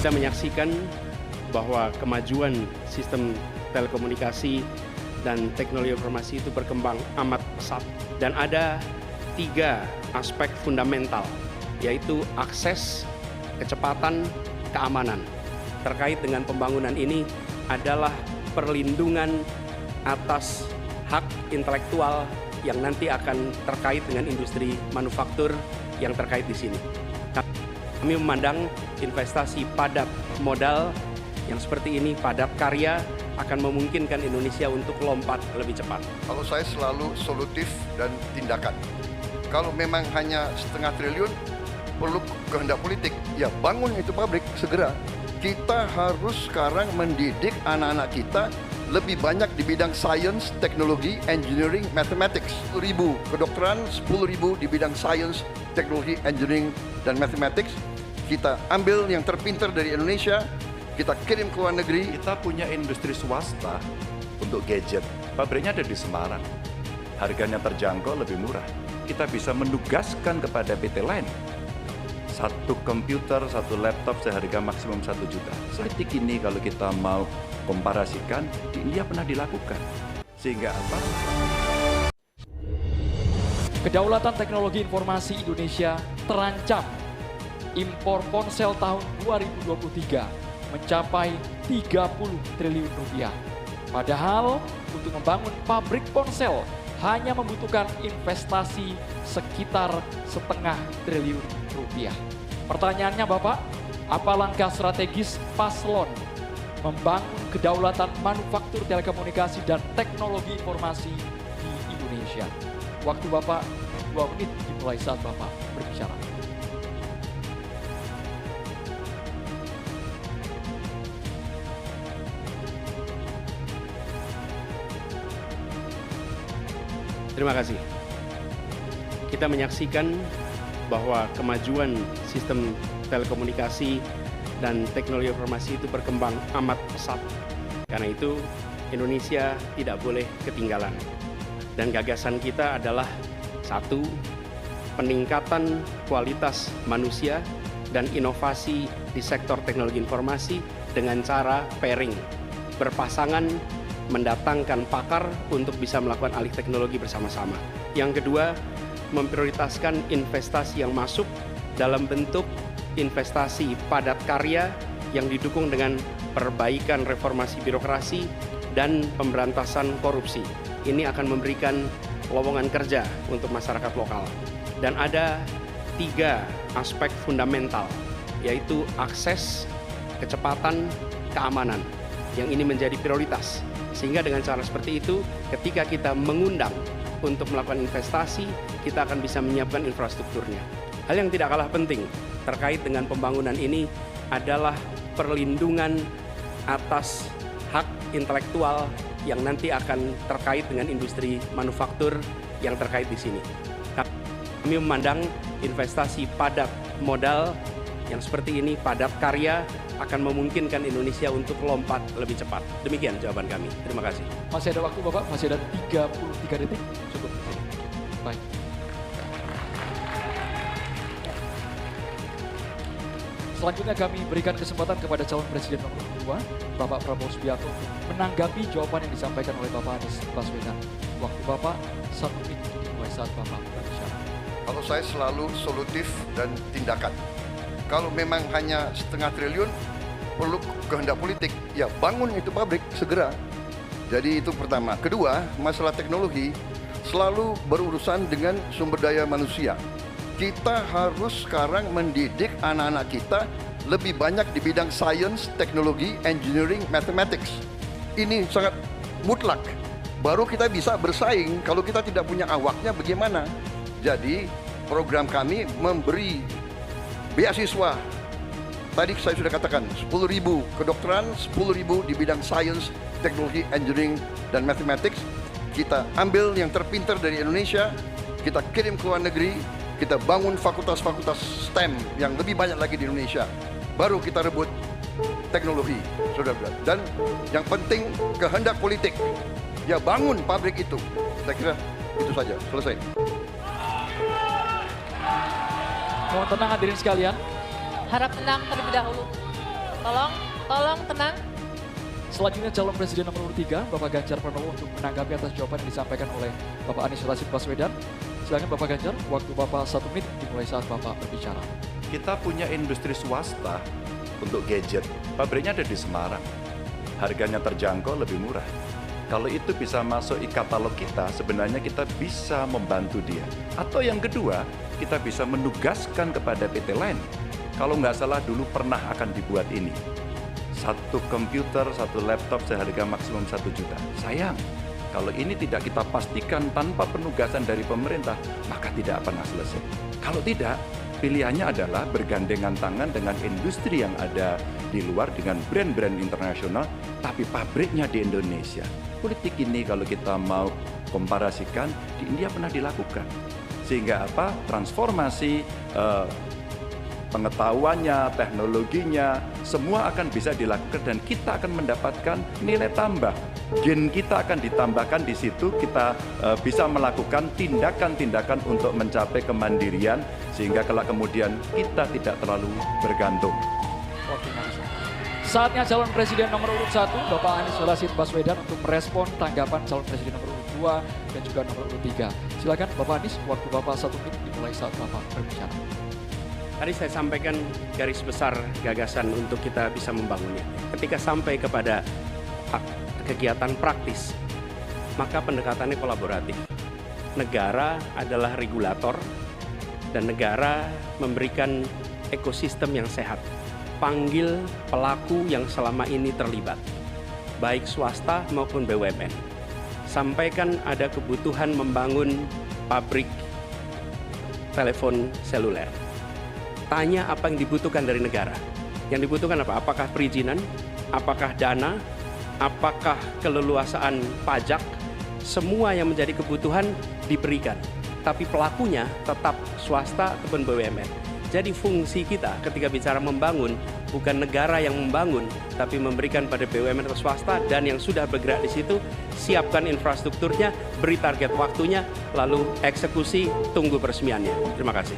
Kita menyaksikan bahwa kemajuan sistem telekomunikasi dan teknologi informasi itu berkembang amat pesat. Dan ada 3 aspek fundamental, yaitu akses, kecepatan, keamanan. Terkait dengan pembangunan ini adalah perlindungan atas hak intelektual yang nanti akan terkait dengan industri manufaktur yang terkait di sini. Kami memandang investasi padat modal yang seperti ini, padat karya, akan memungkinkan Indonesia untuk lompat lebih cepat. Kalau saya selalu solutif dan tindakan. Kalau memang hanya setengah triliun, perlu kehendak politik. Ya bangun itu pabrik segera. Kita harus sekarang mendidik anak-anak kita lebih banyak di bidang sains, teknologi, engineering, mathematics. 10.000 kedokteran, 10.000 di bidang sains, teknologi, engineering, dan mathematics. Kita ambil yang terpinter dari Indonesia, kita kirim ke luar negeri. Kita punya industri swasta untuk gadget. Pabriknya ada di Semarang. Harganya terjangkau, lebih murah. Kita bisa menugaskan kepada PT lain. 1 komputer, 1 laptop seharga maksimum 1 juta. Seperti ini kalau kita mau komparasikan, di India pernah dilakukan. Sehingga apa? Kedaulatan teknologi informasi Indonesia terancam. Impor ponsel tahun 2023 mencapai 30 triliun rupiah. Padahal untuk membangun pabrik ponsel hanya membutuhkan investasi sekitar setengah triliun rupiah. Pertanyaannya Bapak, apa langkah strategis paslon membangun kedaulatan manufaktur telekomunikasi dan teknologi informasi di Indonesia? Waktu Bapak 2 menit dimulai saat Bapak berbicara. Terima kasih. Kita menyaksikan bahwa kemajuan sistem telekomunikasi dan teknologi informasi itu berkembang amat pesat. Karena itu, Indonesia tidak boleh ketinggalan. Dan gagasan kita adalah 1, peningkatan kualitas manusia dan inovasi di sektor teknologi informasi dengan cara pairing, berpasangan, mendatangkan pakar untuk bisa melakukan alih teknologi bersama-sama. Yang kedua, memprioritaskan investasi yang masuk dalam bentuk investasi padat karya yang didukung dengan perbaikan reformasi birokrasi dan pemberantasan korupsi. Ini akan memberikan lowongan kerja untuk masyarakat lokal. Dan ada 3 aspek fundamental, yaitu akses, kecepatan, keamanan, yang ini menjadi prioritas. Sehingga dengan cara seperti itu, ketika kita mengundang untuk melakukan investasi, kita akan bisa menyiapkan infrastrukturnya. Hal yang tidak kalah penting terkait dengan pembangunan ini adalah perlindungan atas hak intelektual yang nanti akan terkait dengan industri manufaktur yang terkait di sini. Kami memandang investasi padat modal yang seperti ini, padat karya, akan memungkinkan Indonesia untuk lompat lebih cepat. Demikian jawaban kami. Terima kasih. Masih ada waktu Bapak, masih ada 33 detik. Cukup. Baik. Selanjutnya kami berikan kesempatan kepada calon presiden nomor 2, Bapak Prabowo Subianto, untuk menanggapi jawaban yang disampaikan oleh Bapak Anies Baswedan. Waktu Bapak 1 menit dimulai saat Bapak berbicara. Kalau saya selalu solutif dan tindakan. Kalau memang hanya setengah triliun, perlu kehendak politik. Ya bangun itu pabrik segera. Jadi itu pertama. Kedua, masalah teknologi selalu berurusan dengan sumber daya manusia. Kita harus sekarang mendidik anak-anak kita lebih banyak di bidang sains, teknologi, engineering, mathematics. Ini sangat mutlak. Baru kita bisa bersaing. Kalau kita tidak punya awaknya bagaimana? Jadi program kami memberi beasiswa. Tadi saya sudah katakan 10.000 kedokteran, 10.000 di bidang sains, teknologi, engineering, dan mathematics. Kita ambil yang terpinter dari Indonesia, kita kirim ke luar negeri, kita bangun fakultas-fakultas STEM yang lebih banyak lagi di Indonesia. Baru kita rebut teknologi, saudara. Dan yang penting kehendak politik. Ya bangun pabrik itu. Saya kira itu saja, selesai. Mohon tenang hadirin sekalian. Harap tenang terlebih dahulu. Tolong tenang. Selanjutnya calon presiden nomor urut 3, Bapak Ganjar Pranowo untuk menanggapi atas jawaban yang disampaikan oleh Bapak Anies Rashid Baswedan. Silakan Bapak Ganjar, waktu Bapak 1 menit dimulai saat Bapak berbicara. Kita punya industri swasta untuk gadget. Pabriknya ada di Semarang. Harganya terjangkau, lebih murah. Kalau itu bisa masuk e-katalog kita, sebenarnya kita bisa membantu dia. Atau yang kedua, kita bisa menugaskan kepada PT lain. Kalau nggak salah dulu pernah akan dibuat ini. Satu komputer, satu laptop seharga maksimum 1 juta. Sayang, kalau ini tidak kita pastikan tanpa penugasan dari pemerintah, maka tidak pernah selesai. Kalau tidak, pilihannya adalah bergandengan tangan dengan industri yang ada di luar dengan brand-brand internasional, tapi pabriknya di Indonesia. Politik ini kalau kita mau komparasikan, di India pernah dilakukan. Sehingga apa? Transformasi pengetahuannya, teknologinya, semua akan bisa dilakukan dan kita akan mendapatkan nilai tambah. Gen kita akan ditambahkan di situ, kita bisa melakukan tindakan-tindakan untuk mencapai kemandirian sehingga kalau kemudian kita tidak terlalu bergantung. Saatnya calon presiden nomor urut 1, Bapak Anies Rashid Baswedan untuk merespon tanggapan calon presiden nomor urut 2 dan juga nomor urut 3. Silakan Bapak Anies, waktu Bapak 1 menit dimulai saat Bapak berbicara. Tadi saya sampaikan garis besar gagasan untuk kita bisa membangunnya. Ketika sampai kepada kegiatan praktis, maka pendekatannya kolaboratif. Negara adalah regulator dan negara memberikan ekosistem yang sehat. Panggil pelaku yang selama ini terlibat, baik swasta maupun BUMN. Sampaikan ada kebutuhan membangun pabrik telepon seluler. Tanya apa yang dibutuhkan dari negara. Yang dibutuhkan apa? Apakah perizinan? Apakah dana? Apakah keleluasaan pajak? Semua yang menjadi kebutuhan diberikan. Tapi pelakunya tetap swasta ataupun BUMN. Jadi fungsi kita ketika bicara membangun, bukan negara yang membangun, tapi memberikan pada BUMN atau swasta dan yang sudah bergerak di situ, siapkan infrastrukturnya, beri target waktunya, lalu eksekusi, tunggu peresmiannya. Terima kasih.